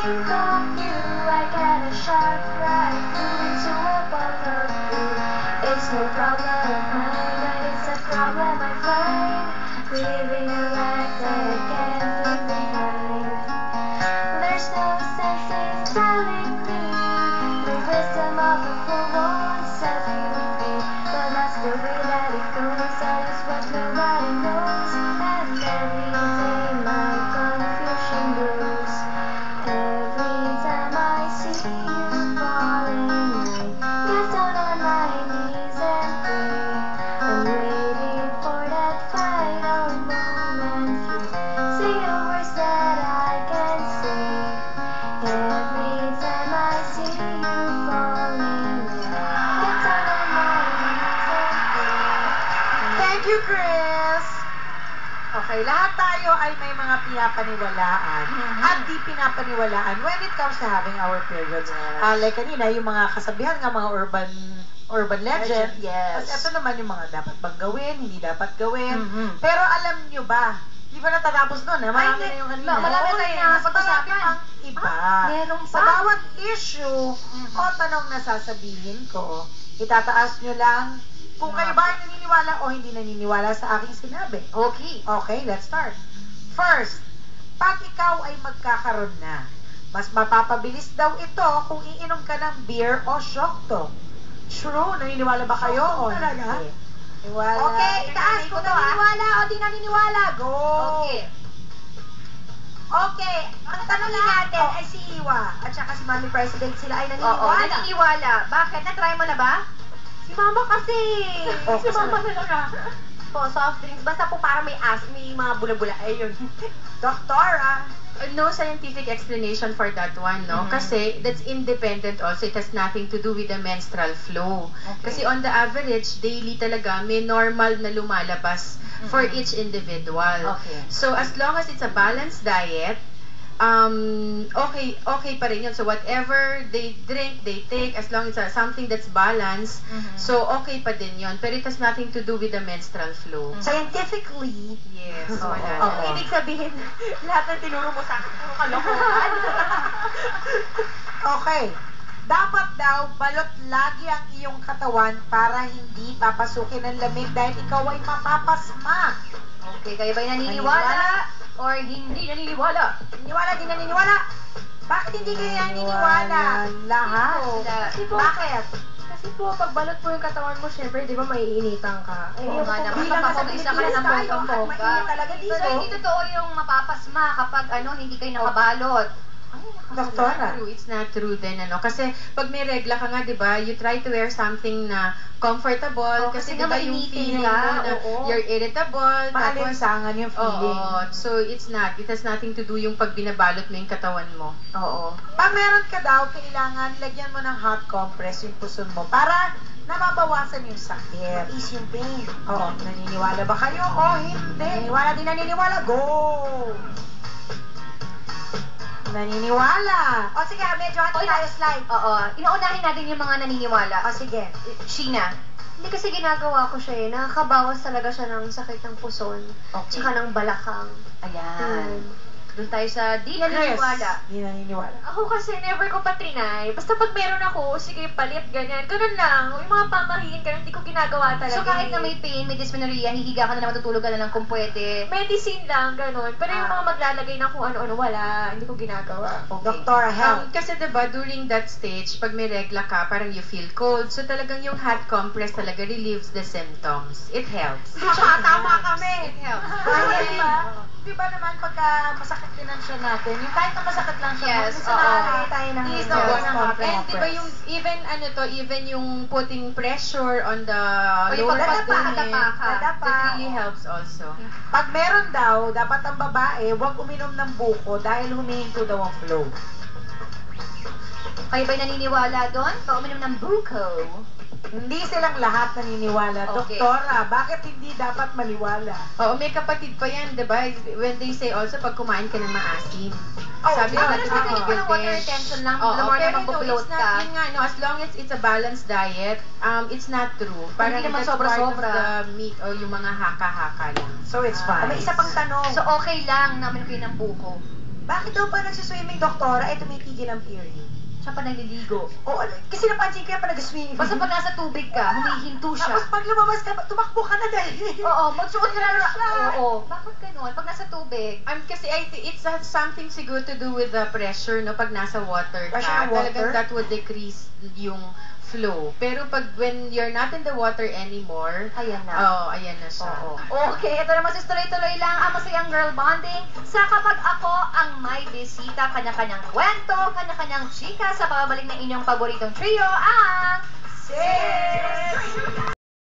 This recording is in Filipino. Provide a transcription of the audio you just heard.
Think of you, I get a sharp right through into a bowl of food. It's no problem of mine, but it's a problem I find. Living a life that I can't leave behind. There's no sense in telling me the wisdom of a fool won't set you free. But that's the way that it goes, that is what nobody knows. And every day my confusion grows. Every time I see you falling, I get down on my knees and pray. I'm waiting for that final moment. You say the words that I can say. Every time I see you falling, I get down on my knees and pray. Thank you, Chris! Okay, lahat tayo ay may mga pinapaniwalaan at di pinapaniwalaan when it comes to having our periods. Like kanina, yung mga kasabihan nga, mga urban legend. Yes. At ito naman yung mga dapat bang gawin, hindi dapat gawin. Pero alam nyo ba, di ba natatapos nun? Marami na yung kanina. Marami Oo, tayo eh, na mas marami pag-usapan. pang iba. Meron Sa pa. bawat issue o tanong na sasabihin ko, itataas nyo lang kung kayo ba ay naniniwala o hindi naniniwala sa aking sinabi. Okay. Okay, let's start. First, pag ikaw ay magkakaroon na, mas mapapabilis daw ito kung iinom ka ng beer o shokto. True? Naniniwala ba kayo o Talaga? hindi? Niwala. Okay, itaas ko to, naniniwala o di naniniwala. Go! Okay. Okay, ang tanongin natin ay si Iwa at saka si Mami President, sila ay Oo, naniniwala. naniniwala. Bakit? Na-try mo na ba? Si Mama kasi. Si Mama talaga. Po, soft drinks. Basta po parang may mga bula-bula. Ayun. Doktora. No scientific explanation for that one, no? Kasi that's independent also. It has nothing to do with the menstrual flow. Kasi on the average, daily talaga, may normal na lumalabas for each individual. Okay. So as long as it's a balanced diet, okay pa rin yun. So whatever they drink, they take, as long as it's something that's balanced, so okay pa din yun. Pero it has nothing to do with the menstrual flow. Scientifically, Yes, Oo. wala Oo. na. Ibig sabihin, lahat ng tinuro mo sa akin, puro kalokohan. okay. Dapat daw balot lagi ang iyong katawan para hindi papasukin ng lamig dahil ikaw ay mapapasma. Okay, kayo ba'y naniniwala? Or hindi naniniwala? Naniniwala, di naniniwala? Bakit hindi kayo naniniwala? Lahat. Kasi po, Bakit? Kasi po, pag balot po yung katawan mo, syempre, di ba, maiinitan ka. Eh, Oo nga naman, bilang mapapag-isa ka na ng tayo, bonggang-bongga. at mainit talaga dito. Pero hindi totoo yung mapapasma kapag hindi kayo nakabalot. Doktora. It's not true din, ano. Kasi pag may regla ka nga, di ba, you try to wear something na comfortable. Kasi kasi di nga ba yung mainitin feeling ka, mo na oo. you're irritable. Maalinsangan yung feeling. Oo. So, it has nothing to do yung pag binabalot mo yung katawan mo. Oo. Pag meron ka daw, kailangan lagyan mo ng hot compress yung puson mo para na mabawasan yung sakit. Is yung pain. Oo. Naniniwala ba kayo o hindi? Naniniwala din naniniwala? Go! Naniniwala. O sige, medyo hati tayo slide. Oo. Inaunahin natin yung mga naniniwala. O sige. Sheena. Hindi kasi ginagawa ko siya eh. Nakakabawas talaga siya ng sakit ng puson. Okay. Tsaka ng balakang. Ayan. Doon tayo sa di naniniwala. Di naniniwala. Ako kasi never ko pa trinay. Basta pag meron ako, sige palit, ganyan. Ganun lang. Yung mga pamahiin ka, hindi ko ginagawa talaga. So kahit na may pain, may dysmenorrhea, hihiga ka na naman, tutulog ka na lang kung pwede. medicine lang, ganun. Pero yung mga maglalagay ng kung ano-ano, wala. Hindi ko ginagawa. Doktora, help. Kasi diba, during that stage, pag may regla ka, parang you feel cold. So talagang yung hot compress talaga relieves the symptoms. It helps. Tama kami. It helps. Di ba naman pagka masakit din ang siya natin, yung kahit na masakit lang siya, Yes, minsan oo. nakakaya tayo ng Yes, hot oo. compress. And diba yung, even yung putting pressure on the yung lower pagdadapa abdomen, ka. that really helps also. Pag meron daw, dapat ang babae, huwag uminom ng buko dahil humihinto daw ang flow. Kayo ba'y naniniwala doon? Pauminom ng buko. Hindi silang lahat naniniwala. Okay. Doktora, bakit hindi dapat maniwala? Oo, may kapatid pa yan, diba? When they say also, pag kumain ka ng maasim. Oh, Sabi yeah, ko, pero Sabi ko tigil ng water din. retention lang, Oo, the more na pero magpo-float it's ka. not, yun nga, no, as long as it's a balanced diet, it's not true. Parang naman that's sobra-sobra. part of the meat or yung mga haka-haka lang. So it's fine. May isa pang tanong. So okay lang na uminom kayo ng buko. Bakit daw pa nagsiswimming, doktora, ay tumitigil ang period? Siya pa naliligo. Oo, kasi napansin ko yan pa nag-swimming. Basta pag nasa tubig ka, humihinto siya. Tapos pag lumabas ka, tumakbo ka na dahil. Oo, magsuot ka na siya. Oo. Bakit ganun? Pag nasa tubig. Kasi I think it's something siguro to do with the pressure, no? Pag nasa water ka, Pressure ng water? talagang that would decrease yung flow. Pero pag when you're not in the water anymore, Ayan na. ayan na siya. Oo. Okay, ito naman sis tuloy-tuloy lang ang masayang girl bonding sa kapag ako ang may bisita, kanya-kanyang kwento, kanya-kanyang chika sa pabalik ng inyong paboritong trio, ang... Sis!